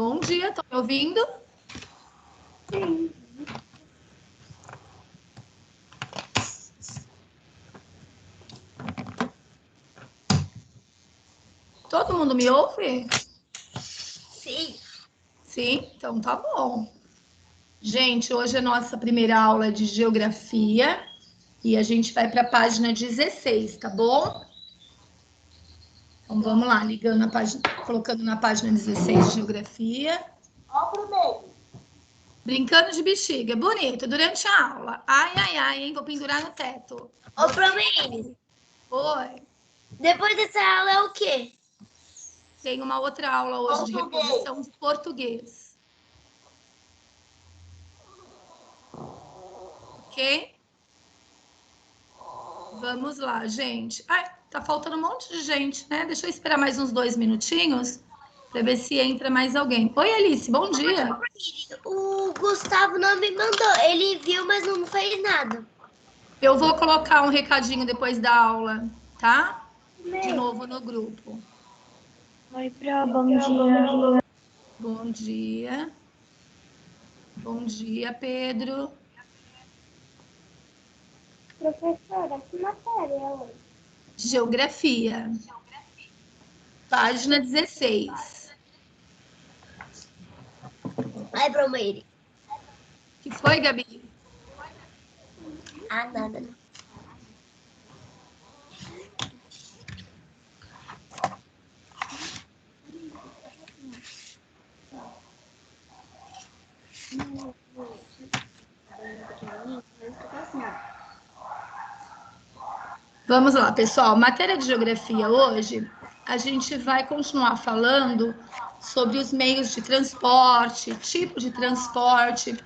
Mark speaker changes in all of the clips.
Speaker 1: Bom dia, estão me ouvindo?
Speaker 2: Sim.
Speaker 1: Todo mundo me ouve?
Speaker 2: Sim.
Speaker 1: Sim, então tá bom. Gente, hoje é nossa primeira aula de geografia e a gente vai para a página 16, tá bom? Então vamos lá, ligando a página, colocando na página 16 de geografia.
Speaker 2: Ó pro meio.
Speaker 1: Brincando de bexiga, bonito, durante a aula. Ai, ai, ai, hein? Vou pendurar no teto.
Speaker 2: Ó pro meio.
Speaker 1: Oi.
Speaker 2: Depois dessa aula é o quê?
Speaker 1: Tem uma outra aula hoje de reposição de português. Ok? Vamos lá, gente. Ai, tá faltando um monte de gente, né? Deixa eu esperar mais uns 2 minutinhos para ver se entra mais alguém. Oi, Alice, bom dia.
Speaker 2: O Gustavo não me mandou. Ele viu, mas não fez nada.
Speaker 1: Eu vou colocar um recadinho depois da aula, tá? De novo no grupo.
Speaker 2: Oi, Pro, bom dia.
Speaker 1: Bom dia. Bom dia, Pedro.
Speaker 2: Professora, que matéria é hoje?
Speaker 1: Geografia. Página 16.
Speaker 2: Ai, pro meio.
Speaker 1: Que foi, Gabi?
Speaker 2: Ah, nada.
Speaker 1: Vamos lá, pessoal. Matéria de geografia hoje, a gente vai continuar falando sobre os meios de transporte, tipo de transporte.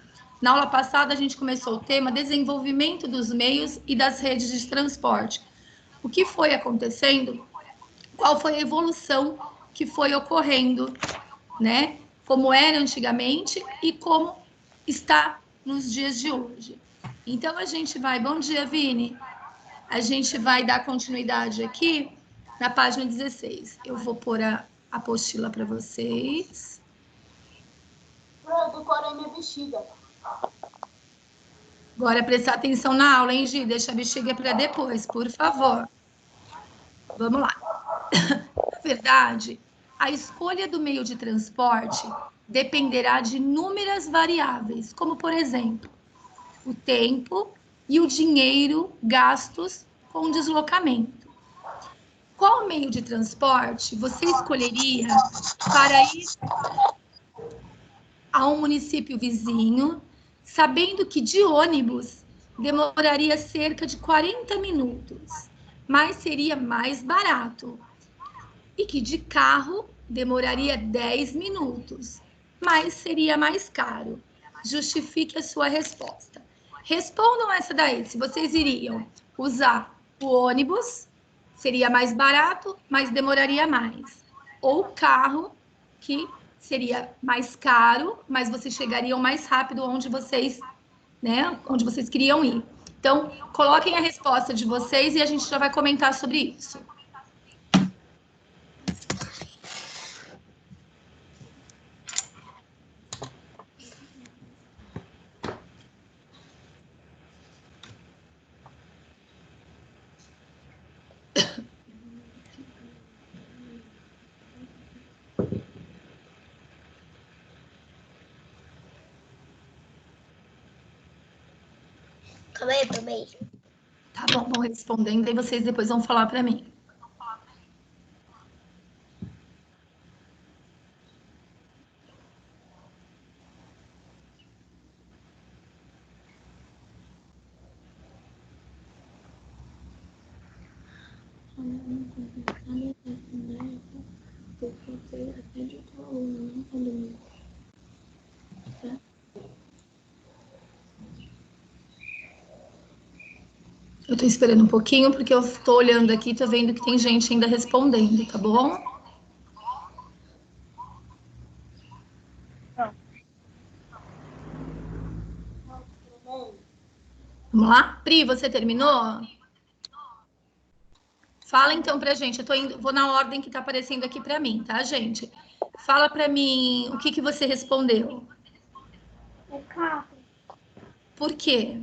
Speaker 1: Na aula passada, a gente começou o tema desenvolvimento dos meios e das redes de transporte. O que foi acontecendo? Qual foi a evolução que foi ocorrendo, né? Como era antigamente e como está nos dias de hoje. Então, a gente vai. Bom dia, Vini. A gente vai dar continuidade aqui na página 16. Eu vou pôr a apostila para vocês.
Speaker 2: Pro, decorei minha bexiga.
Speaker 1: Agora prestar atenção na aula, hein, Gi? Deixa a bexiga para depois, por favor. Vamos lá. Na verdade, a escolha do meio de transporte dependerá de inúmeras variáveis, como, por exemplo, o tempo e o dinheiro gastos com o deslocamento. Qual meio de transporte você escolheria para ir a um município vizinho, sabendo que de ônibus demoraria cerca de 40 minutos, mas seria mais barato, e que de carro demoraria 10 minutos, mas seria mais caro? Justifique a sua resposta. Respondam essa daí, se vocês iriam usar o ônibus, seria mais barato, mas demoraria mais. Ou o carro, que seria mais caro, mas vocês chegariam mais rápido onde vocês, né, onde vocês queriam ir. Então, coloquem a resposta de vocês e a gente já vai comentar sobre isso.
Speaker 2: Calma aí, pro meio.
Speaker 1: Tá bom, vão respondendo e vocês depois vão falar para mim. Eu tô esperando um pouquinho porque eu tô olhando aqui, tô vendo que tem gente ainda respondendo, tá bom? Vamos lá? Pri, você terminou? Fala então pra gente. Eu tô indo, vou na ordem que tá aparecendo aqui pra mim, tá, gente? Fala para mim o que você respondeu.
Speaker 2: O carro.
Speaker 1: Por quê?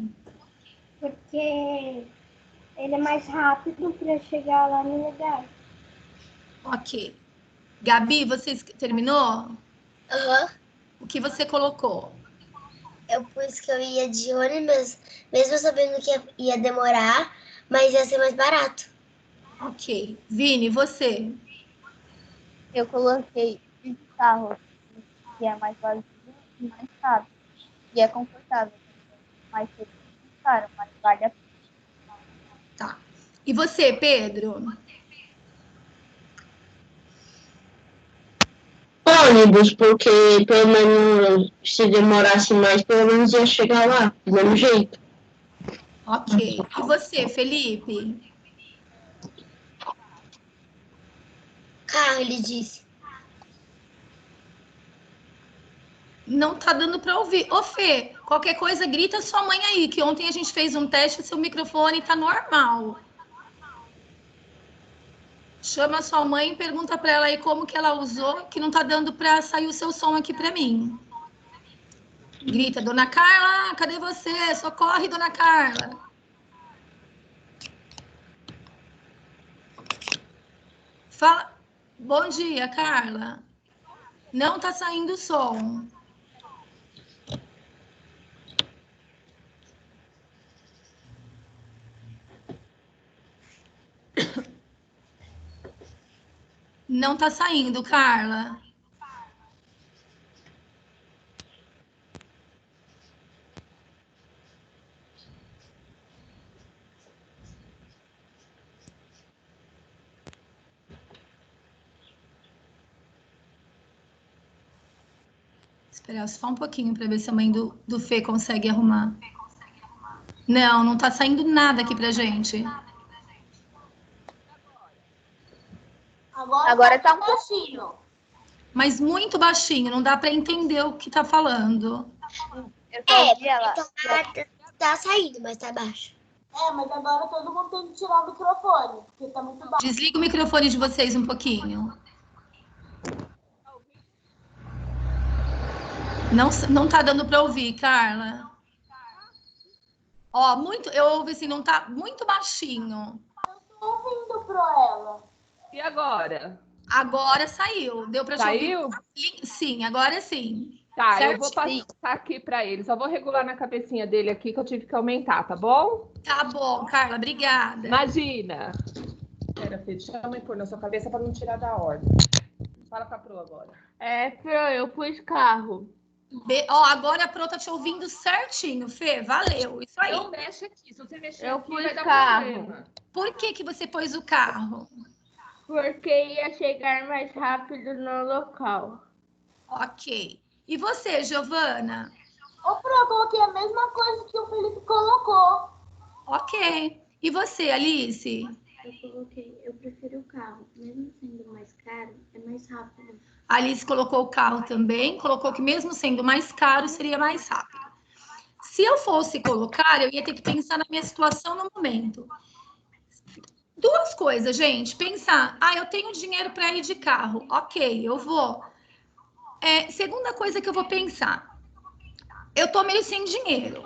Speaker 2: Porque ele é mais rápido para chegar lá no lugar.
Speaker 1: Ok. Gabi, você terminou?
Speaker 2: Aham.
Speaker 1: O que você colocou?
Speaker 2: Eu pus que eu ia de ônibus, mesmo sabendo que ia demorar, mas ia ser mais barato.
Speaker 1: Ok. Vini, você?
Speaker 3: Eu coloquei de carro, que é mais vazio e mais rápido. E é confortável também. Mais caro, mas vale a pena.
Speaker 1: Tá. E você, Pedro?
Speaker 4: Ônibus, porque pelo menos se demorasse mais, pelo menos ia chegar lá, do mesmo jeito.
Speaker 1: Ok. E você, Felipe?
Speaker 2: Carro, ele disse.
Speaker 1: Não tá dando para ouvir. Ô, Fê, qualquer coisa, grita sua mãe aí, que ontem a gente fez um teste, seu microfone tá normal. Chama sua mãe e pergunta para ela aí como que ela usou, que não tá dando para sair o seu som aqui para mim. Grita, Dona Carla, cadê você? Socorre, Dona Carla. Fala. Bom dia, Carla. Não tá saindo o som. Não tá saindo, Carla. Esperar só um pouquinho para ver se a mãe do Fê consegue arrumar. Não, não tá saindo nada aqui pra gente.
Speaker 3: Agora tá um pouquinho.
Speaker 1: Mas muito baixinho, não dá para entender o que tá falando.
Speaker 3: Eu só ouvi ela.
Speaker 2: Tá saindo, mas tá baixo.
Speaker 5: Mas agora todo mundo tem que tirar o microfone, porque tá muito baixo.
Speaker 1: Desliga o microfone de vocês um pouquinho. Não tá dando para ouvir, Carla. Ó, eu ouvi assim, não tá muito baixinho.
Speaker 5: Tô ouvindo pro ela.
Speaker 6: E agora?
Speaker 1: Agora saiu. Deu para te
Speaker 6: Saiu?
Speaker 1: ouvir? Sim, agora sim.
Speaker 6: Tá,
Speaker 1: Certo?
Speaker 6: eu vou passar aqui para ele. Só vou regular na cabecinha dele aqui que eu tive que aumentar, tá bom?
Speaker 1: Tá bom, Carla, obrigada.
Speaker 6: Imagina. Pera, Fê, deixa eu pôr na sua cabeça para não tirar da ordem. Fala pra Pro agora.
Speaker 3: Pro, eu pus carro.
Speaker 1: Ó, agora a Pro tá te ouvindo certinho, Fê. Valeu. Isso aí.
Speaker 6: Não mexe aqui. Se você mexer
Speaker 3: Eu
Speaker 6: aqui,
Speaker 3: pus
Speaker 6: vai dar
Speaker 3: carro.
Speaker 6: problema.
Speaker 1: Por que você pôs o carro?
Speaker 3: Porque ia chegar mais rápido no local.
Speaker 1: Ok. E você, Giovana?
Speaker 5: Ô, Pro, eu coloquei a mesma coisa que o Felipe colocou.
Speaker 1: Ok. E você, Alice?
Speaker 7: Eu prefiro o carro. Mesmo sendo mais caro, é mais rápido.
Speaker 1: A Alice colocou o carro também, colocou que mesmo sendo mais caro, seria mais rápido. Se eu fosse colocar, eu ia ter que pensar na minha situação no momento. Duas coisas, gente. Pensar, eu tenho dinheiro para ir de carro. Ok, eu vou. Segunda coisa que eu vou pensar, eu tô meio sem dinheiro.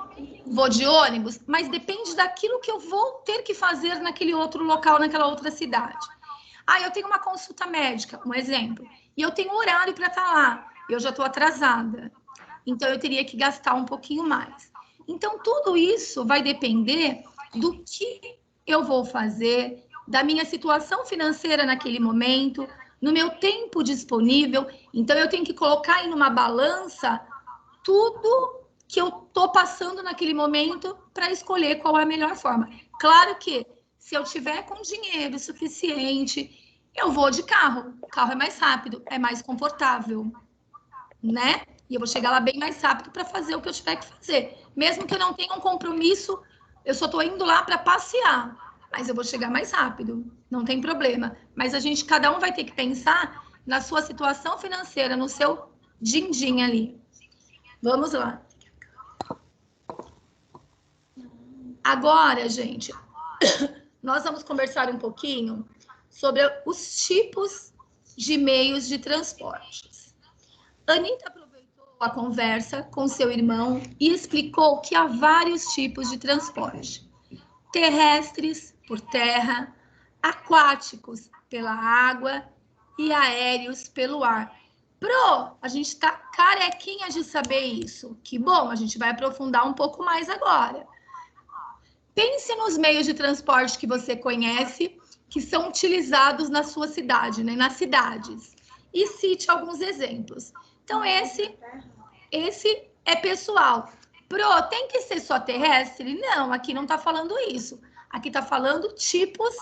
Speaker 1: Vou de ônibus, mas depende daquilo que eu vou ter que fazer naquele outro local, naquela outra cidade. Eu tenho uma consulta médica, um exemplo, e eu tenho horário para estar lá. Eu já estou atrasada. Então, eu teria que gastar um pouquinho mais. Então, tudo isso vai depender do que eu vou fazer, da minha situação financeira naquele momento, no meu tempo disponível. Então, eu tenho que colocar em uma balança tudo que eu estou passando naquele momento para escolher qual é a melhor forma. Claro que, se eu tiver com dinheiro suficiente, eu vou de carro. O carro é mais rápido, é mais confortável, né? E eu vou chegar lá bem mais rápido para fazer o que eu tiver que fazer. Mesmo que eu não tenha um compromisso, eu só estou indo lá para passear. Mas eu vou chegar mais rápido, não tem problema. Mas cada um vai ter que pensar na sua situação financeira, no seu din-din ali. Vamos lá. Agora, gente, nós vamos conversar um pouquinho sobre os tipos de meios de transportes. Anitta aproveitou a conversa com seu irmão e explicou que há vários tipos de transporte: terrestres, por terra, aquáticos, pela água e aéreos, pelo ar. Pro, a gente está carequinha de saber isso. Que bom, a gente vai aprofundar um pouco mais agora. Pense nos meios de transporte que você conhece, que são utilizados na sua cidade, né? Nas cidades. E cite alguns exemplos. Então, esse é pessoal. Pro, tem que ser só terrestre? Não, aqui não está falando isso. Aqui está falando tipos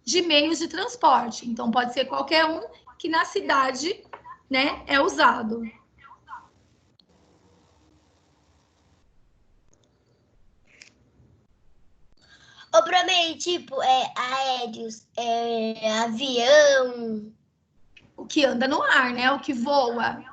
Speaker 1: de meios de transporte. Então, pode ser qualquer um que na cidade, né, é usado.
Speaker 2: Ô, pra mim, tipo, aéreos, avião.
Speaker 1: O que anda no ar, né? O que voa.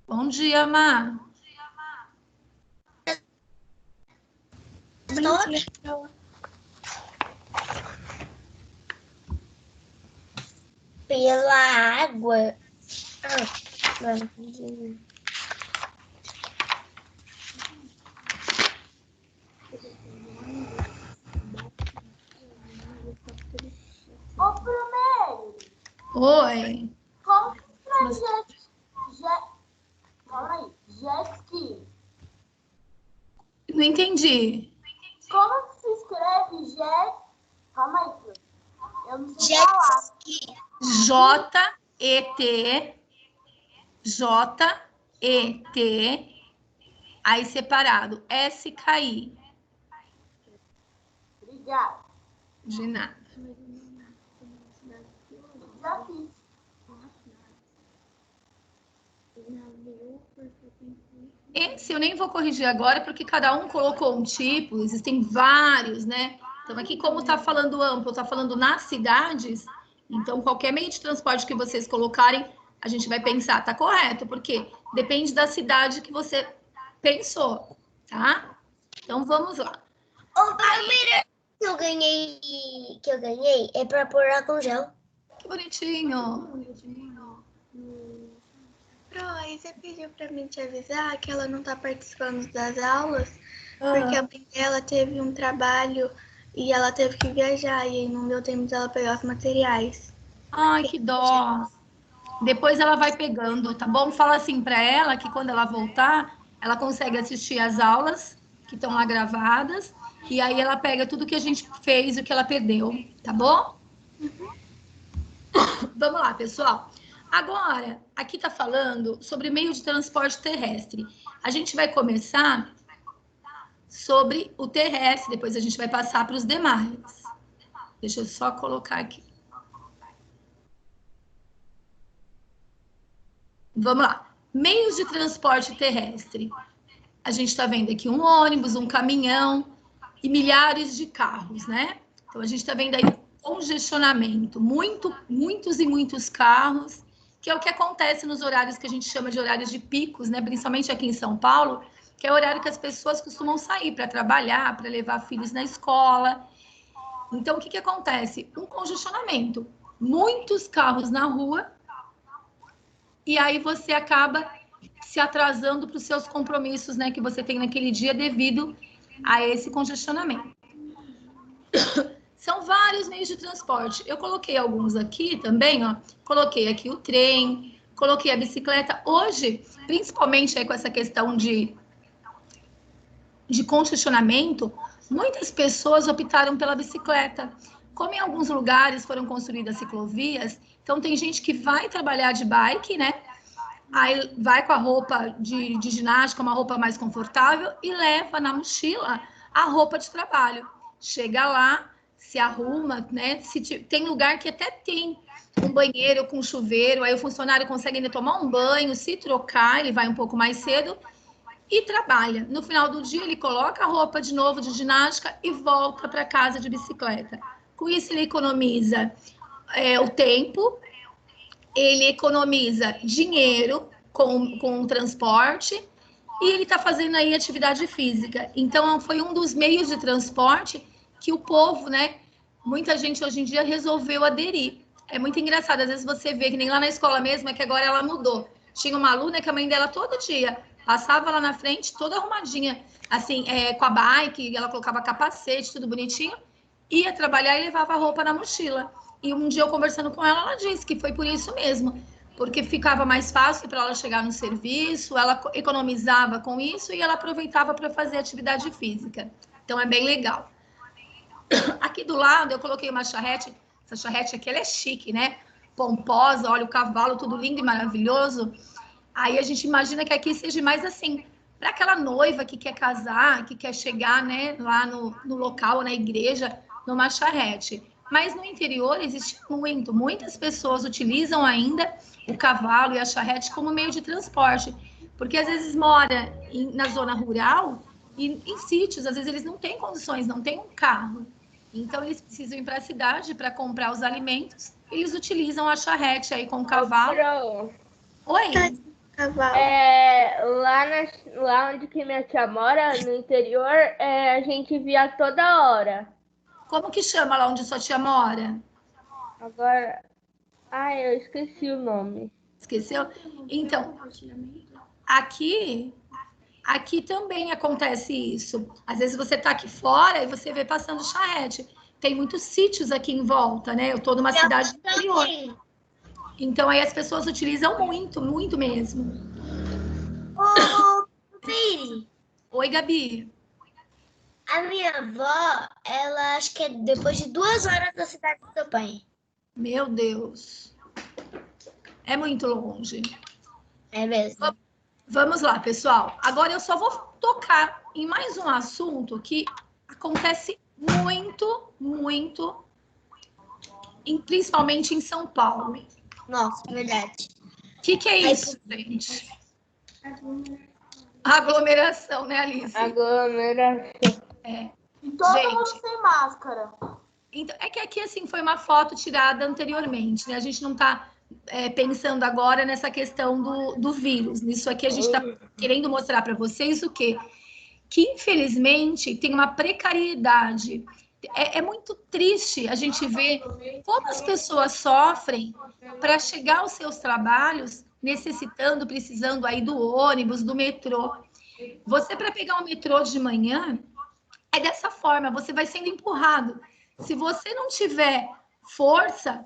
Speaker 1: Bom dia, Má.
Speaker 2: Pela água.
Speaker 5: Ô, primeiro,
Speaker 1: Oi.
Speaker 5: como que escreve calma aí, jet ski?
Speaker 1: Não entendi.
Speaker 5: Como que se escreve jet? Calma aí, filho. Eu não sei
Speaker 2: Jet
Speaker 5: falar.
Speaker 2: ski.
Speaker 1: Jet, aí separado, SKI.
Speaker 5: Obrigada.
Speaker 1: De nada.
Speaker 5: Já fiz.
Speaker 1: Esse eu nem vou corrigir agora, porque cada um colocou um tipo, existem vários, né? Então, aqui, como está falando amplo, está falando nas cidades, então, qualquer meio de transporte que vocês colocarem, a gente vai pensar, tá correto, porque depende da cidade que você pensou, tá? Então, vamos lá.
Speaker 2: O primeiro que eu ganhei é pra pôr álcool gel.
Speaker 1: Que bonitinho.
Speaker 7: Pro, aí você pediu pra mim te avisar que ela não tá participando das aulas, porque a mãe dela teve um trabalho e ela teve que viajar, e aí não deu tempo dela pegar os materiais.
Speaker 1: Ai, que dó. Depois ela vai pegando, tá bom? Fala assim para ela que quando ela voltar, ela consegue assistir as aulas que estão lá gravadas, e aí ela pega tudo que a gente fez, o que ela perdeu, tá bom? Vamos lá, pessoal. Agora, aqui tá falando sobre meio de transporte terrestre. A gente vai começar sobre o terrestre, depois a gente vai passar para os demais. Deixa eu só colocar aqui. Vamos lá. Meios de transporte terrestre. A gente está vendo aqui um ônibus, um caminhão e milhares de carros, né? Então, a gente está vendo aí congestionamento, muitos e muitos carros, que é o que acontece nos horários que a gente chama de horários de picos, né? Principalmente aqui em São Paulo, que é o horário que as pessoas costumam sair para trabalhar, para levar filhos na escola. Então, o que acontece? Um congestionamento. Muitos carros na rua, e aí você acaba se atrasando para os seus compromissos, né, que você tem naquele dia devido a esse congestionamento. São vários meios de transporte. Eu coloquei alguns aqui também, ó. Coloquei aqui o trem, coloquei a bicicleta. Hoje, principalmente aí com essa questão de congestionamento, muitas pessoas optaram pela bicicleta. Como em alguns lugares foram construídas ciclovias, então tem gente que vai trabalhar de bike, né? Aí vai com a roupa de ginástica, uma roupa mais confortável, e leva na mochila a roupa de trabalho. Chega lá, se arruma, né? Tem lugar que até tem um banheiro com chuveiro, aí o funcionário consegue ainda tomar um banho, se trocar, ele vai um pouco mais cedo e trabalha. No final do dia, ele coloca a roupa de novo de ginástica e volta para casa de bicicleta. Com isso, ele economiza o tempo, ele economiza dinheiro com o transporte e ele está fazendo aí atividade física. Então, foi um dos meios de transporte que o povo, né, muita gente hoje em dia resolveu aderir. É muito engraçado, às vezes você vê que nem lá na escola mesmo, é que agora ela mudou. Tinha uma aluna que a mãe dela todo dia passava lá na frente, toda arrumadinha, assim, com a bike, ela colocava capacete, tudo bonitinho, ia trabalhar e levava a roupa na mochila. E um dia eu conversando com ela, ela disse que foi por isso mesmo, porque ficava mais fácil para ela chegar no serviço, ela economizava com isso e ela aproveitava para fazer atividade física. Então é bem legal. Aqui do lado eu coloquei uma charrete. Essa charrete aqui, ela é chique, né? Pomposa, olha o cavalo, tudo lindo e maravilhoso. Aí a gente imagina que aqui seja mais assim, para aquela noiva que quer casar, que quer chegar, né, lá no local, na igreja, numa charrete. Mas no interior existe muitas pessoas utilizam ainda o cavalo e a charrete como meio de transporte, porque às vezes mora na zona rural e em sítios, às vezes eles não têm condições, não têm um carro. Então, eles precisam ir para a cidade para comprar os alimentos. Eles utilizam a charrete aí com o cavalo. Oi?
Speaker 7: Cavalo.
Speaker 8: Lá onde que minha tia mora, no interior, a gente via toda hora.
Speaker 1: Como que chama lá onde sua tia mora?
Speaker 8: Agora... eu esqueci o nome.
Speaker 1: Esqueceu? Então, aqui também acontece isso. Às vezes você está aqui fora e você vê passando charrete. Tem muitos sítios aqui em volta, né? Eu estou numa cidade interior. Então, aí as pessoas utilizam muito, muito mesmo.
Speaker 2: Ô, Piri.
Speaker 1: Oi, Gabi.
Speaker 2: A minha avó, ela acho que é depois de 2 horas da cidade do seu pai.
Speaker 1: Meu Deus. É muito longe.
Speaker 2: É mesmo.
Speaker 1: Vamos lá, pessoal. Agora eu só vou tocar em mais um assunto que acontece muito, muito, principalmente em São Paulo.
Speaker 2: Nossa, é verdade.
Speaker 1: O que é isso, gente? Aglomeração, né, Alice?
Speaker 8: Aglomeração.
Speaker 5: E todo
Speaker 1: Gente.
Speaker 5: mundo sem máscara.
Speaker 1: Então, é que aqui, assim, foi uma foto tirada anteriormente, né? A gente não está pensando agora nessa questão do vírus. Nisso aqui a gente está querendo mostrar para vocês o quê? Que, infelizmente, tem uma precariedade. É muito triste a gente ver como as pessoas sofrem para chegar aos seus trabalhos, necessitando, precisando aí do ônibus, do metrô. Você, para pegar o metrô de manhã, é dessa forma, você vai sendo empurrado. Se você não tiver força,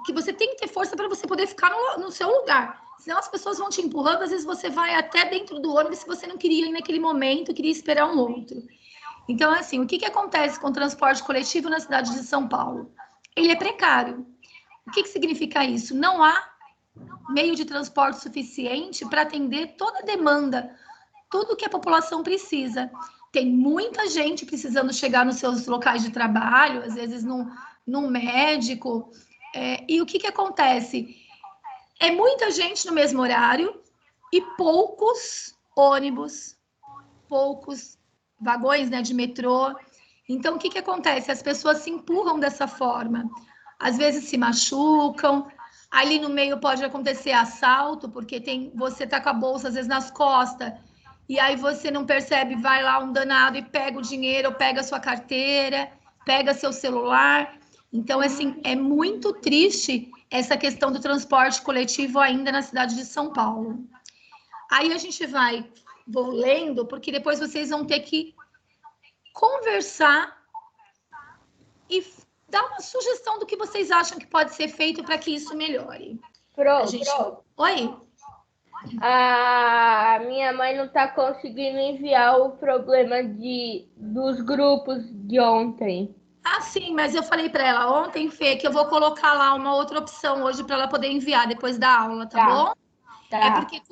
Speaker 1: que você tem que ter força para você poder ficar no seu lugar. Senão as pessoas vão te empurrando, às vezes você vai até dentro do ônibus se você não queria ir naquele momento, queria esperar um outro. Então, assim, o que acontece com o transporte coletivo na cidade de São Paulo? Ele é precário. O que significa isso? Não há meio de transporte suficiente para atender toda a demanda, tudo que a população precisa. Tem muita gente precisando chegar nos seus locais de trabalho, às vezes num médico. E o que acontece? É muita gente no mesmo horário e poucos ônibus, poucos vagões, né, de metrô. Então, o que acontece? As pessoas se empurram dessa forma. Às vezes se machucam. Ali no meio pode acontecer assalto, porque você tá com a bolsa, às vezes, nas costas. E aí você não percebe, vai lá um danado e pega o dinheiro, pega a sua carteira, pega seu celular. Então, assim, é muito triste essa questão do transporte coletivo ainda na cidade de São Paulo. Aí a gente vou lendo, porque depois vocês vão ter que conversar e dar uma sugestão do que vocês acham que pode ser feito para que isso melhore. Oi?
Speaker 8: A minha mãe não está conseguindo enviar o problema dos grupos de ontem.
Speaker 1: Ah, sim, mas eu falei para ela ontem, Fê, que eu vou colocar lá uma outra opção hoje para ela poder enviar depois da aula, tá bom?
Speaker 8: Tá.
Speaker 1: É porque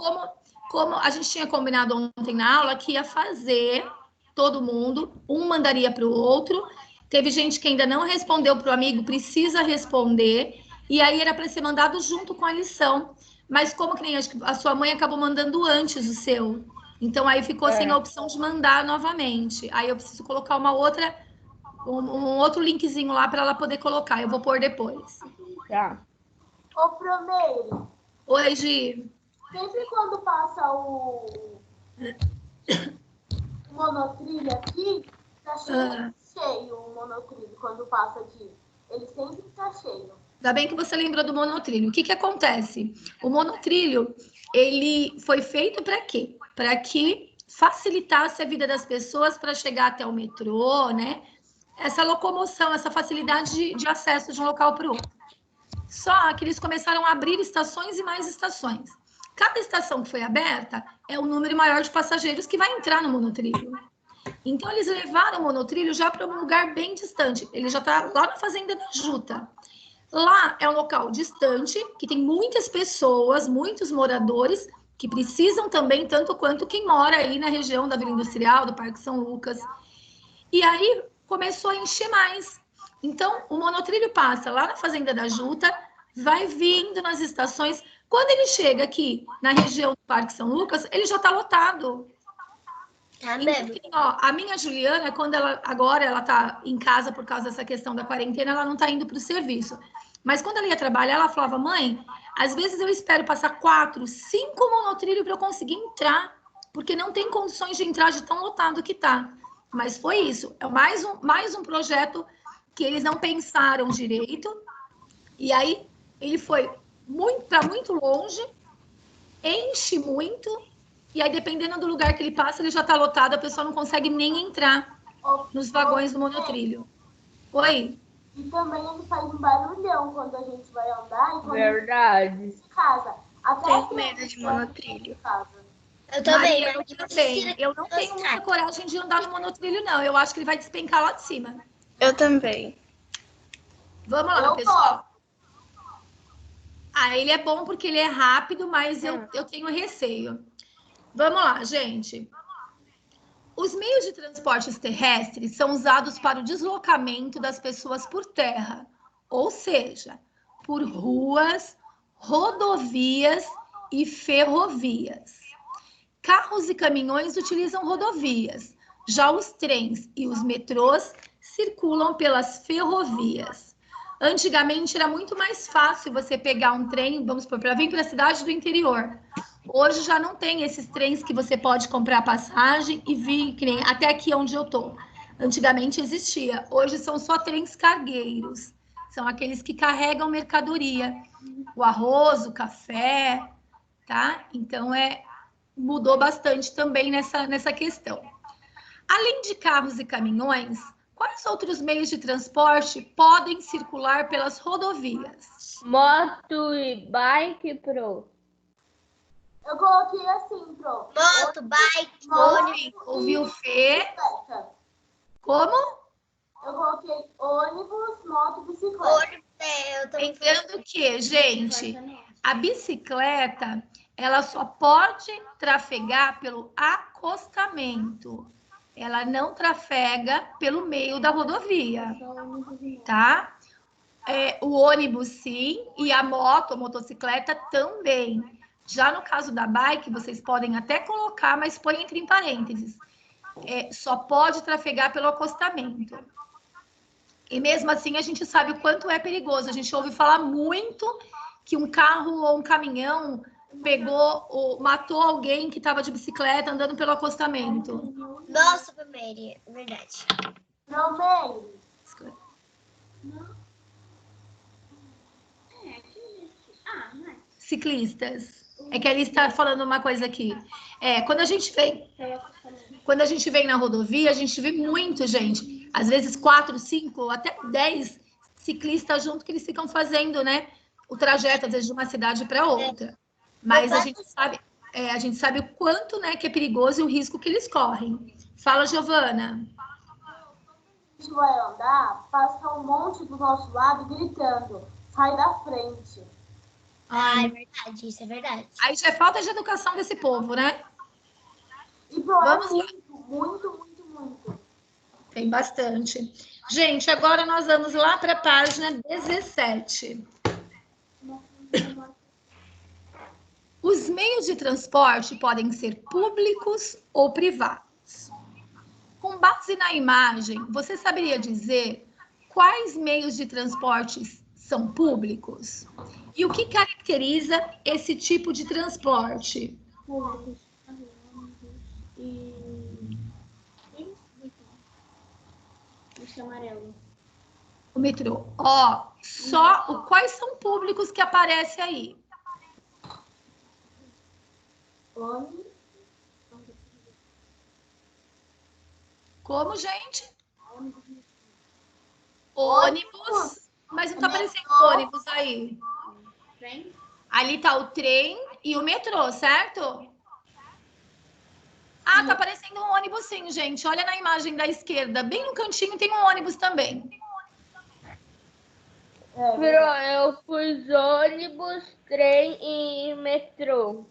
Speaker 1: como a gente tinha combinado ontem na aula que ia fazer todo mundo, um mandaria para o outro. Teve gente que ainda não respondeu para o amigo, precisa responder, e aí era para ser mandado junto com a lição. Mas como que nem a sua mãe acabou mandando antes o seu, então aí ficou sem a opção de mandar novamente. Aí eu preciso colocar um outro linkzinho lá para ela poder colocar. Eu vou pôr depois.
Speaker 8: Tá.
Speaker 5: Ô, Promeire,
Speaker 1: Oi, Gi.
Speaker 5: sempre quando passa o monotrilho aqui, tá cheio o monotrilho quando passa aqui. Ele sempre tá cheio.
Speaker 1: Ainda bem que você lembrou do monotrilho. O que acontece? O monotrilho, ele foi feito para quê? Para que facilitasse a vida das pessoas para chegar até o metrô, né? Essa locomoção, essa facilidade de acesso de um local para o outro. Só que eles começaram a abrir estações e mais estações. Cada estação que foi aberta é o número maior de passageiros que vai entrar no monotrilho. Então, eles levaram o monotrilho já para um lugar bem distante. Ele já está lá na Fazenda da Juta. Lá é um local distante, que tem muitas pessoas, muitos moradores, que precisam também, tanto quanto quem mora aí na região da Vila Industrial, do Parque São Lucas. E aí começou a encher mais. Então, o monotrilho passa lá na Fazenda da Juta, vai vindo nas estações. Quando ele chega aqui na região do Parque São Lucas, ele já está lotado.
Speaker 2: Tá
Speaker 1: Então,
Speaker 2: mesmo.
Speaker 1: ó, a minha Juliana, quando agora ela está em casa por causa dessa questão da quarentena, ela não está indo para o serviço. Mas quando ela ia trabalhar, ela falava, mãe, às vezes eu espero passar 4, 5 monotrilhos para eu conseguir entrar, porque não tem condições de entrar de tão lotado que tá. Mas foi isso. É mais um projeto que eles não pensaram direito. E aí ele foi para muito longe, enche muito, e aí dependendo do lugar que ele passa, ele já está lotado, a pessoa não consegue nem entrar nos vagões do monotrilho. Oi?
Speaker 5: E também ele faz um barulhão quando a gente vai andar e quando
Speaker 8: Verdade.
Speaker 5: a gente sai de casa. Até
Speaker 7: Tenho medo de monotrilho.
Speaker 2: Eu também,
Speaker 1: Maria, eu também. Eu não tenho muita coragem de andar no monotrilho, não. Eu acho que ele vai despencar lá de cima.
Speaker 7: Eu também.
Speaker 1: Vamos lá, pessoal. Ele é bom porque ele é rápido, mas eu tenho receio. Vamos lá, gente. Os meios de transportes terrestres são usados para o deslocamento das pessoas por terra, ou seja, por ruas, rodovias e ferrovias. Carros e caminhões utilizam rodovias, já os trens e os metrôs circulam pelas ferrovias. Antigamente era muito mais fácil você pegar um trem, vamos supor, para vir para a cidade do interior. Hoje já não tem esses trens que você pode comprar passagem e vir que nem até aqui onde eu tô. Antigamente existia. Hoje são só trens cargueiros. São aqueles que carregam mercadoria. O arroz, o café, tá? Então, mudou bastante também nessa questão. Além de carros e caminhões, quais outros meios de transporte podem circular pelas rodovias?
Speaker 8: Moto e bike, Pro.
Speaker 5: Eu coloquei assim, Pro.
Speaker 2: Moto, bike, ônibus.
Speaker 1: Ouviu, Fê? Como?
Speaker 5: Eu coloquei ônibus, moto, bicicleta.
Speaker 2: Ônibus, eu também.
Speaker 1: Lembrando que, gente, a bicicleta, ela só pode trafegar pelo acostamento. Ela não trafega pelo meio da rodovia, tá? O ônibus, sim, e a moto, a motocicleta também. Já no caso da bike, vocês podem até colocar, mas põe entre parênteses. Só pode trafegar pelo acostamento. E mesmo assim, a gente sabe o quanto é perigoso. A gente ouve falar muito que um carro ou um caminhão matou alguém que estava de bicicleta andando pelo acostamento.
Speaker 2: Nossa, Mary, verdade.
Speaker 5: Não, Mary.
Speaker 1: Ciclistas. É que a Alice está falando uma coisa aqui. Quando a gente vem na rodovia, a gente vê muito, gente. Às vezes 4, 5, até 10 ciclistas junto que eles ficam fazendo, né? O trajeto, às vezes, de uma cidade para outra. Mas a gente sabe o quanto, né, que é perigoso e o risco que eles correm. Fala, Giovana.
Speaker 5: A gente vai andar, passa um monte do nosso lado gritando, sai da frente.
Speaker 2: É verdade, isso é verdade.
Speaker 1: Aí já é falta de educação desse povo, né?
Speaker 5: E Pro,
Speaker 1: Vamos lá.
Speaker 5: muito.
Speaker 1: Tem bastante. Gente, agora nós vamos lá para a página 17. Os meios de transporte podem ser públicos ou privados. Com base na imagem, você saberia dizer quais meios de transporte são públicos? E o que caracteriza esse tipo de transporte?
Speaker 5: Públicos. E. Esse amarelo.
Speaker 1: O metrô. Quais são públicos que aparecem aí?
Speaker 5: Ônibus.
Speaker 1: Como, gente? Ônibus. Mas não tá aparecendo ônibus aí.
Speaker 5: Trem.
Speaker 1: Ali tá o trem e o metrô, certo? Ah, tá aparecendo um ônibus sim, gente. Olha na imagem da esquerda. Bem no cantinho tem um ônibus também.
Speaker 8: Eu pus ônibus, trem e metrô.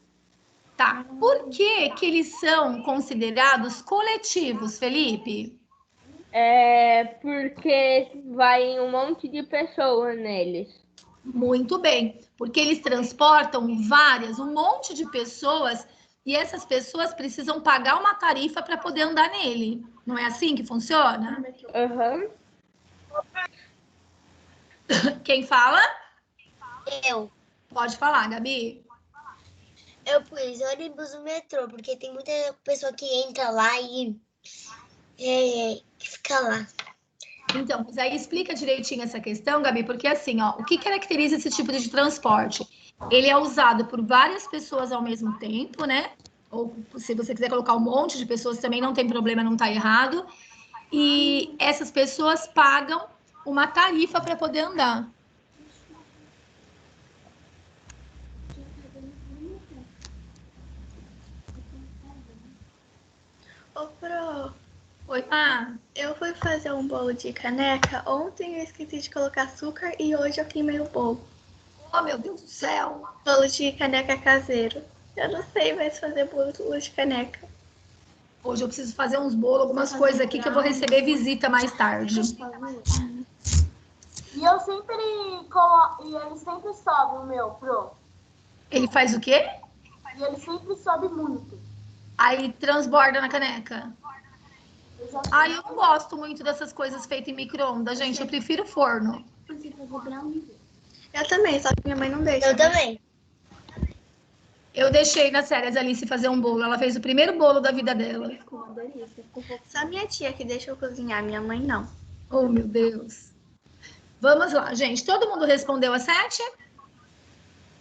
Speaker 1: Tá. Por que que eles são considerados coletivos, Felipe?
Speaker 8: Porque vai um monte de pessoas neles.
Speaker 1: Muito bem. Porque eles transportam um monte de pessoas e essas pessoas precisam pagar uma tarifa para poder andar nele. Não é assim que funciona?
Speaker 8: Aham.
Speaker 1: Quem fala?
Speaker 2: Eu.
Speaker 1: Pode falar, Gabi.
Speaker 2: Eu pus ônibus no metrô, porque tem muita pessoa que entra lá e que fica lá.
Speaker 1: Então, mas aí explica direitinho essa questão, Gabi, porque assim, ó, o que caracteriza esse tipo de transporte? Ele é usado por várias pessoas ao mesmo tempo, né? Ou se você quiser colocar um monte de pessoas também não tem problema, não tá errado. E essas pessoas pagam uma tarifa para poder andar.
Speaker 7: Ô, Pro,
Speaker 1: Oi,
Speaker 7: eu fui fazer um bolo de caneca. Ontem eu esqueci de colocar açúcar e hoje eu queimei o bolo.
Speaker 1: oh, meu Deus do céu.
Speaker 7: Bolo de caneca caseiro. Eu não sei mais fazer bolo de caneca.
Speaker 1: Hoje eu preciso fazer uns bolos, algumas coisas aqui que eu vou receber visita mais tarde.
Speaker 5: E eu sempre coloco. E ele sempre sobe o meu, Pro.
Speaker 1: Ele faz o quê?
Speaker 5: E ele sempre sobe muito.
Speaker 1: Aí transborda na caneca.
Speaker 5: Eu já
Speaker 1: Ah, eu não gosto muito dessas coisas feitas em micro-ondas, gente. Eu prefiro forno.
Speaker 5: sei fazer brownie.
Speaker 7: Eu também, só que minha mãe não deixa.
Speaker 2: Eu também.
Speaker 1: Eu deixei nas férias a Alice fazer um bolo. Ela fez o primeiro bolo da vida dela.
Speaker 5: Ficou uma delícia. Ficou um pouco.
Speaker 7: Só minha tia que deixa eu cozinhar, minha mãe não.
Speaker 1: Oh, meu Deus. Vamos lá, gente. Todo mundo respondeu a 7?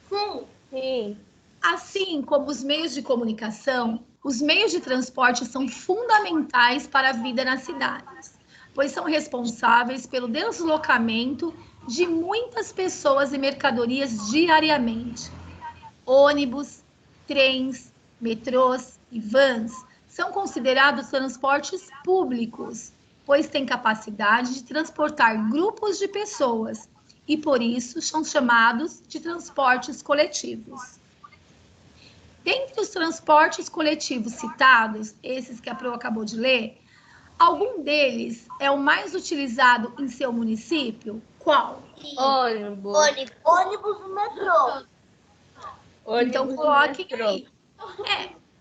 Speaker 5: Sim.
Speaker 8: Sim.
Speaker 1: Assim como os meios de comunicação, os meios de transporte são fundamentais para a vida nas cidades, pois são responsáveis pelo deslocamento de muitas pessoas e mercadorias diariamente. Ônibus, trens, metrôs e vans são considerados transportes públicos, pois têm capacidade de transportar grupos de pessoas e, por isso, são chamados de transportes coletivos. Dentre os transportes coletivos citados, esses que a Pro acabou de ler, algum deles é o mais utilizado em seu município? Qual?
Speaker 8: Ônibus.
Speaker 5: Ônibus no metrô.
Speaker 1: Então,
Speaker 8: Ônibus
Speaker 1: coloquem
Speaker 8: metrô.
Speaker 1: aí.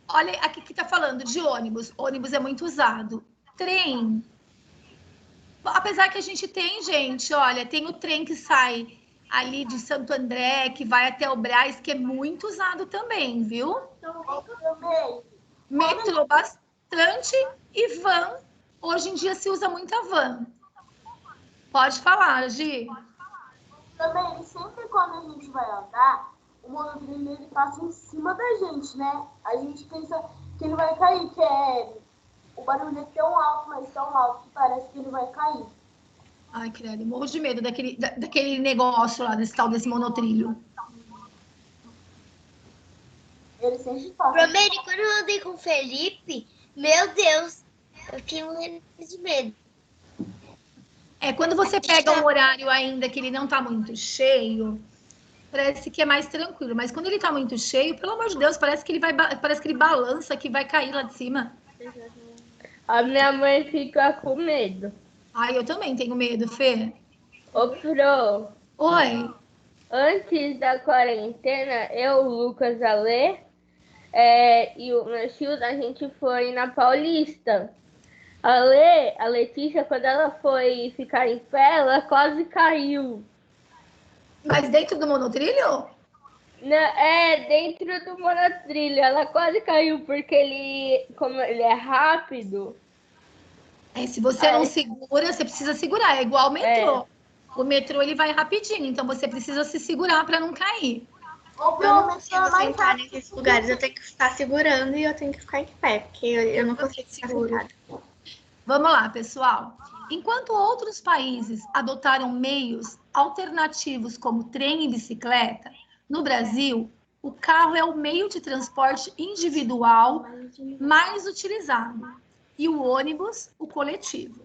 Speaker 1: Olha, aqui que está falando de ônibus. Ônibus é muito usado. Trem. Apesar que a gente tem, gente, olha, tem o trem que sai ali de Santo André, que vai até o Brás, que é muito usado também, viu?
Speaker 5: Também.
Speaker 1: Metrô bastante e van. Hoje em dia se usa muita van. Pode falar, Gi.
Speaker 5: Também, sempre quando a gente vai andar, o monotrilho ele passa em cima da gente, né? A gente pensa que ele vai cair, que o barulho é tão alto, mas tão alto que parece que ele vai cair.
Speaker 1: Ai, credo, morro de medo daquele negócio lá, desse tal desse monotrilho.
Speaker 5: Ele sempre passa.
Speaker 2: Promeri, quando eu andei com o Felipe, meu Deus, eu fiquei morrendo de medo.
Speaker 1: Quando você pega um horário ainda que ele não tá muito cheio, parece que é mais tranquilo. Mas quando ele tá muito cheio, pelo amor de Deus, parece que ele balança, que vai cair lá de cima.
Speaker 8: A minha mãe fica com medo.
Speaker 1: Ai, eu também tenho medo, Fê.
Speaker 8: Ô, Pro,
Speaker 1: Oi.
Speaker 8: antes da quarentena, eu, o Lucas, a Lê e o meu tio, a gente foi na Paulista. A Letícia, quando ela foi ficar em pé, ela quase caiu.
Speaker 1: Mas dentro do monotrilho?
Speaker 8: Dentro do monotrilho. Ela quase caiu porque como ele é rápido.
Speaker 1: Se você não segura, você precisa segurar. É igual o metrô. O metrô, ele vai rapidinho, então você precisa se segurar para não cair.
Speaker 5: Ou
Speaker 7: Eu não
Speaker 5: pelo menos
Speaker 7: consigo
Speaker 5: é mais
Speaker 7: sentar
Speaker 5: rápido.
Speaker 7: nesses lugares, eu tenho que ficar segurando e eu tenho que ficar em pé, porque eu não consigo ficar
Speaker 1: Seguro.
Speaker 7: sentada.
Speaker 1: Vamos lá, pessoal. Enquanto outros países adotaram meios alternativos como trem e bicicleta, no Brasil, o carro é o meio de transporte individual mais utilizado e o ônibus, o coletivo.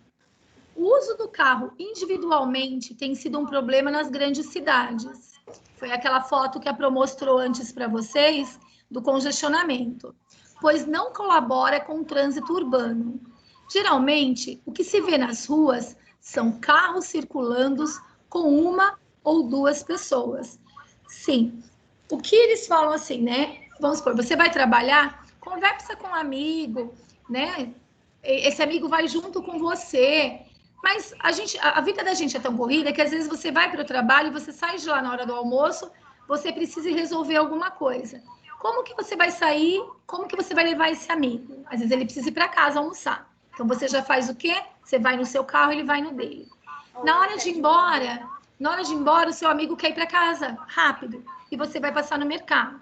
Speaker 1: O uso do carro individualmente tem sido um problema nas grandes cidades. Foi aquela foto que a Pro mostrou antes para vocês do congestionamento, pois não colabora com o trânsito urbano. Geralmente, o que se vê nas ruas são carros circulando com uma ou duas pessoas. Sim, o que eles falam assim, né? Vamos supor, você vai trabalhar, conversa com um amigo, né? Esse amigo vai junto com você. Mas a vida da gente é tão corrida que às vezes você vai para o trabalho, você sai de lá na hora do almoço, você precisa resolver alguma coisa. Como que você vai sair? Como que você vai levar esse amigo? Às vezes ele precisa ir para casa almoçar. Então você já faz o quê? Você vai no seu carro, ele vai no dele. Na hora de ir embora, o seu amigo quer ir para casa rápido e você vai passar no mercado.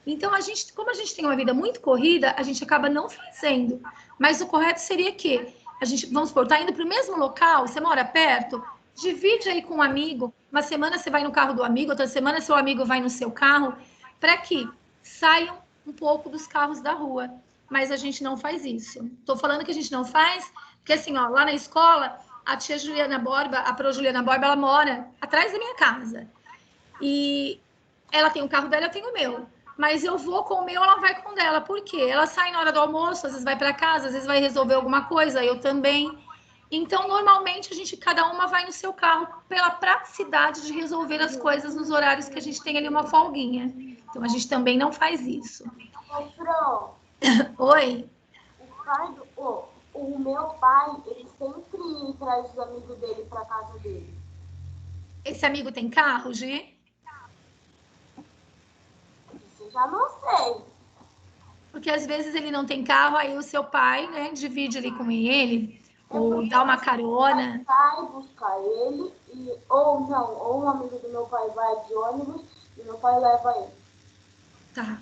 Speaker 1: Então como a gente tem uma vida muito corrida, a gente acaba não fazendo. Mas o correto seria que a gente, vamos supor, tá indo para o mesmo local, você mora perto, divide aí com um amigo. Uma semana você vai no carro do amigo, outra semana seu amigo vai no seu carro, para que saiam um pouco dos carros da rua. Mas a gente não faz isso. Estou falando que a gente não faz, porque assim, ó, lá na escola, a tia Juliana Borba, a Pro Juliana Borba, ela mora atrás da minha casa. E ela tem o carro dela, eu tenho o meu. Mas eu vou com o meu, ela vai com o dela. Por quê? Ela sai na hora do almoço, às vezes vai para casa, às vezes vai resolver alguma coisa, eu também. Então, normalmente, cada uma vai no seu carro pela praticidade de resolver as coisas nos horários que a gente tem ali uma folguinha. Então, a gente também não faz isso.
Speaker 5: Ô, Pro,
Speaker 1: Oi?
Speaker 5: o meu pai, ele sempre traz os amigos dele pra casa dele.
Speaker 1: Esse amigo tem carro, Gi?
Speaker 5: Isso eu já não sei.
Speaker 1: Porque às vezes ele não tem carro, aí o seu pai, né, divide ali com ele, ou dá uma carona.
Speaker 5: Vai buscar ele, ou um amigo do meu pai vai de ônibus e meu pai leva ele.
Speaker 1: Tá.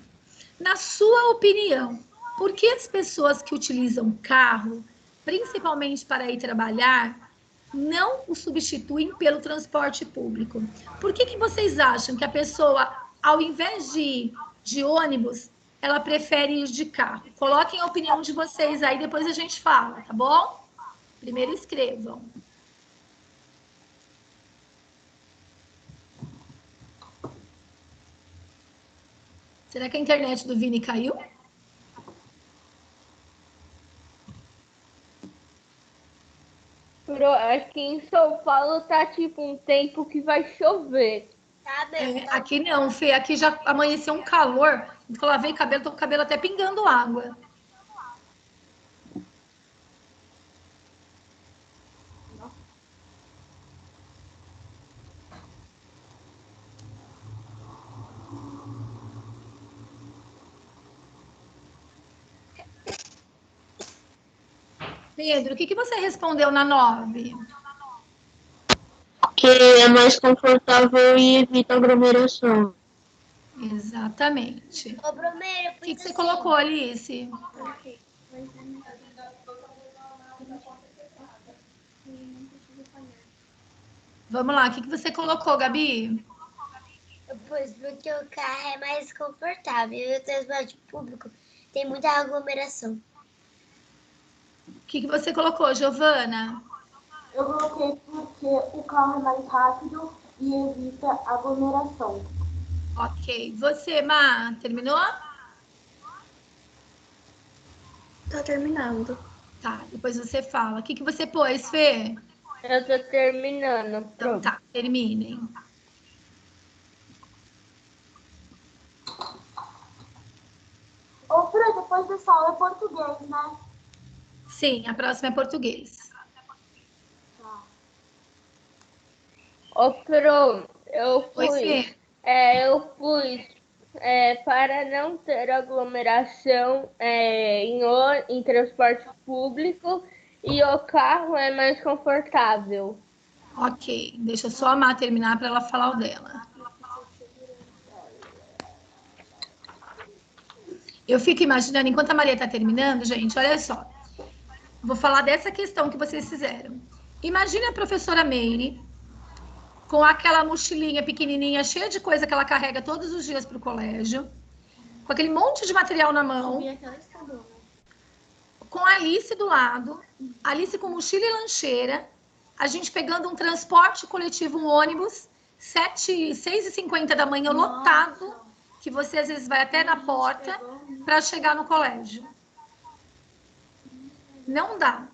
Speaker 1: Na sua opinião, por que as pessoas que utilizam carro, principalmente para ir trabalhar, não o substituem pelo transporte público? Por que vocês acham que a pessoa, ao invés de ir de ônibus, ela prefere ir de carro? Coloquem a opinião de vocês aí, depois a gente fala, tá bom? Primeiro escrevam. Será que a internet do Vini caiu?
Speaker 8: Aqui em São Paulo tá tipo um tempo que vai chover.
Speaker 2: Tá bem.
Speaker 1: Aqui não, Fê. Aqui já amanheceu um calor. Eu lavei cabelo, tô com o cabelo até pingando água. Pedro, o que você respondeu na 9?
Speaker 4: Que é mais confortável e evita aglomeração.
Speaker 1: Exatamente.
Speaker 2: Ô, Bromeiro,
Speaker 1: O que você colocou, Alice? Vamos lá, o que você colocou, Gabi?
Speaker 2: Pois porque o carro é mais confortável e o transporte público tem muita aglomeração.
Speaker 1: O que você colocou, Giovana?
Speaker 5: Eu coloquei porque o carro é mais rápido e evita aglomeração.
Speaker 1: Ok. Você, Má, terminou?
Speaker 7: Tô terminando.
Speaker 1: Tá, depois você fala. O que você pôs, Fê?
Speaker 8: Eu tô terminando.
Speaker 1: Então tá, terminem.
Speaker 5: Ô, Fran, depois dessa aula é português, né?
Speaker 1: Sim, a próxima é português.
Speaker 8: Ô, Pro, Eu
Speaker 1: Pois
Speaker 8: fui.
Speaker 1: é.
Speaker 8: Eu fui para não ter aglomeração em transporte público e o carro é mais confortável.
Speaker 1: Ok, deixa só a Má terminar para ela falar o dela. Eu fico imaginando, enquanto a Maria está terminando, gente, olha só. Vou falar dessa questão que vocês fizeram. Imagine a professora Meire com aquela mochilinha pequenininha, cheia de coisa que ela carrega todos os dias para o colégio, com aquele monte de material na mão, com a Alice do lado, Alice com mochila e lancheira, a gente pegando um transporte coletivo, um ônibus, 6h50 da manhã, lotado, que você às vezes vai até na porta para chegar no colégio. Não dá.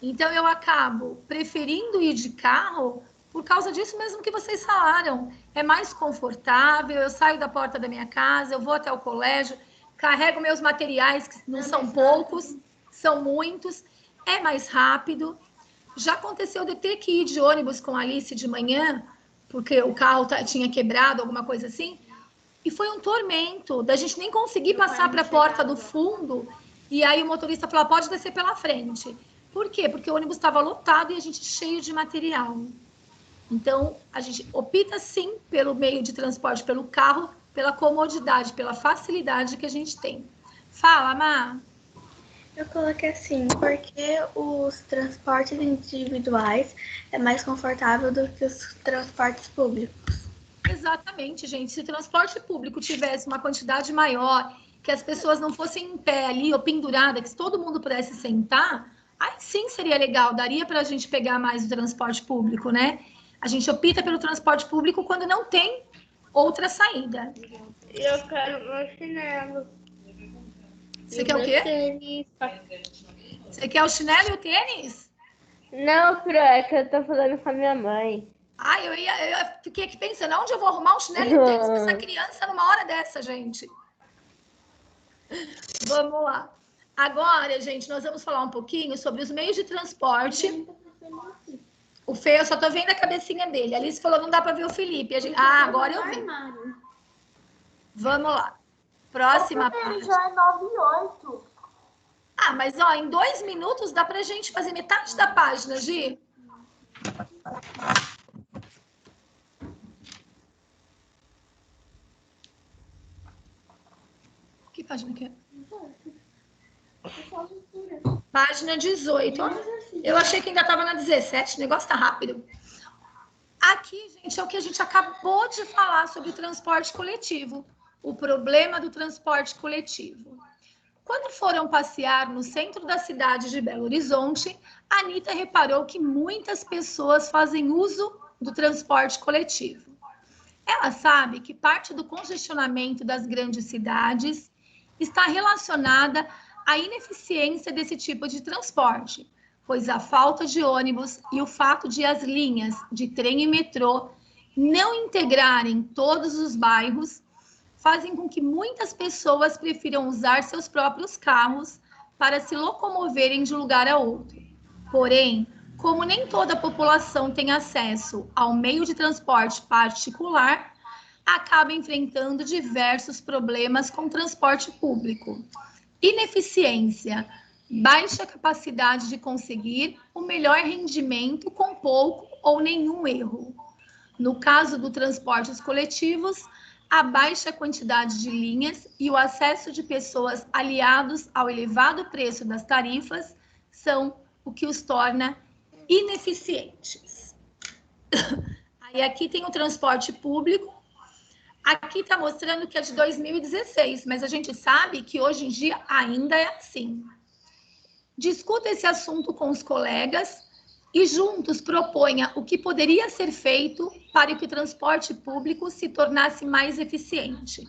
Speaker 1: Então, eu acabo preferindo ir de carro por causa disso mesmo que vocês falaram. É mais confortável, eu saio da porta da minha casa, eu vou até o colégio, carrego meus materiais, que não são poucos, são muitos, é mais rápido. Já aconteceu de ter que ir de ônibus com a Alice de manhã, porque o carro tinha quebrado, alguma coisa assim, e foi um tormento, da gente nem conseguir passar para a porta do fundo, e aí o motorista falou, pode descer pela frente. Por quê? Porque o ônibus estava lotado e a gente cheio de material. Então, a gente opta sim pelo meio de transporte, pelo carro, pela comodidade, pela facilidade que a gente tem. Fala, Má.
Speaker 7: Eu coloquei assim, porque os transportes individuais é mais confortável do que os transportes públicos.
Speaker 1: Exatamente, gente. Se o transporte público tivesse uma quantidade maior, que as pessoas não fossem em pé ali ou pendurada, que todo mundo pudesse sentar, aí sim seria legal, daria para a gente pegar mais o transporte público, né? A gente opta pelo transporte público quando não tem outra saída.
Speaker 8: Eu quero meu chinelo.
Speaker 1: Você quer o quê?
Speaker 8: Tênis.
Speaker 1: Você quer o chinelo e o tênis?
Speaker 8: Não, Fran, é que eu tô falando com a minha mãe.
Speaker 1: Ah, eu fiquei aqui pensando, onde eu vou arrumar um chinelo e um tênis para essa criança numa hora dessa, gente? Vamos lá. Agora, gente, nós vamos falar um pouquinho sobre os meios de transporte. O Fê, eu só tô vendo a cabecinha dele. A Alice falou, não dá para ver o Felipe. Agora eu vi. Vamos lá. Próxima página.
Speaker 5: Já é 9h08.
Speaker 1: Ah, mas ó, em 2 minutos dá pra gente fazer metade da página, Gi. Que página que é? Página 18. Ó. Eu achei que ainda estava na 17. O negócio tá rápido. Aqui, gente, é o que a gente acabou de falar sobre o transporte coletivo. O problema do transporte coletivo. Quando foram passear no centro da cidade de Belo Horizonte, a Anitta reparou que muitas pessoas fazem uso do transporte coletivo. Ela sabe que parte do congestionamento das grandes cidades está relacionada à ineficiência desse tipo de transporte, pois a falta de ônibus e o fato de as linhas de trem e metrô não integrarem todos os bairros fazem com que muitas pessoas prefiram usar seus próprios carros para se locomoverem de um lugar a outro. Porém, como nem toda a população tem acesso ao meio de transporte particular, acaba enfrentando diversos problemas com o transporte público. Ineficiência, baixa capacidade de conseguir o melhor rendimento com pouco ou nenhum erro. No caso dos transportes coletivos, a baixa quantidade de linhas e o acesso de pessoas aliados ao elevado preço das tarifas são o que os torna ineficientes. Aí aqui tem o transporte público. Aqui está mostrando que é de 2016, mas a gente sabe que hoje em dia ainda é assim. Discuta esse assunto com os colegas e juntos proponha o que poderia ser feito para que o transporte público se tornasse mais eficiente.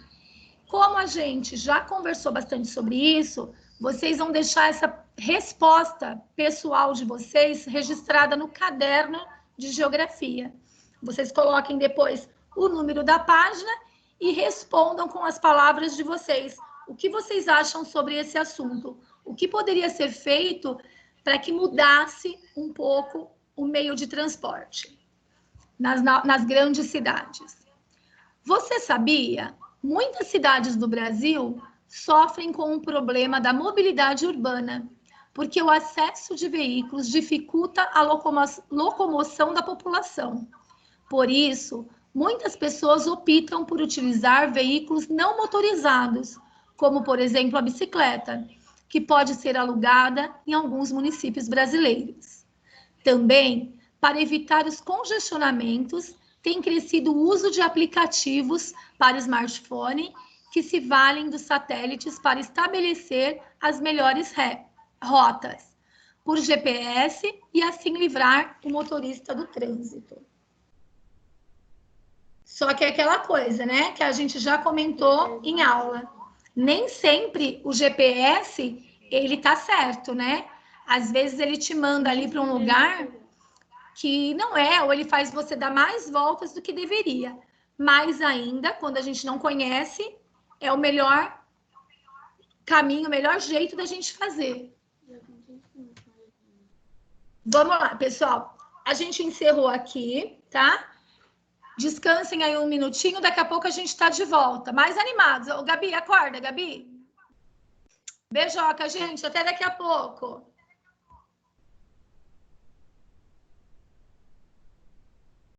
Speaker 1: Como a gente já conversou bastante sobre isso, vocês vão deixar essa resposta pessoal de vocês registrada no caderno de geografia. Vocês coloquem depois o número da página e respondam com as palavras de vocês. O que vocês acham sobre esse assunto? O que poderia ser feito para que mudasse um pouco o meio de transporte? nas grandes cidades. Você sabia? Muitas cidades do Brasil sofrem com o problema da mobilidade urbana, porque o acesso de veículos dificulta a locomoção da população. Por isso, muitas pessoas optam por utilizar veículos não motorizados, como, por exemplo, a bicicleta, que pode ser alugada em alguns municípios brasileiros. Também, para evitar os congestionamentos, tem crescido o uso de aplicativos para smartphone que se valem dos satélites para estabelecer as melhores rotas por GPS e assim livrar o motorista do trânsito. Só que é aquela coisa, né, que a gente já comentou em aula. Nem sempre o GPS, ele tá certo, né? Às vezes ele te manda ali para um lugar que não é, ou ele faz você dar mais voltas do que deveria. Mas ainda, quando a gente não conhece, é o melhor caminho, o melhor jeito da gente fazer. Vamos lá, pessoal. A gente encerrou aqui, tá? Descansem aí um minutinho, daqui a pouco a gente está de volta. Mais animados. Ô, Gabi, acorda, Gabi. Beijoca, gente. Até daqui a pouco.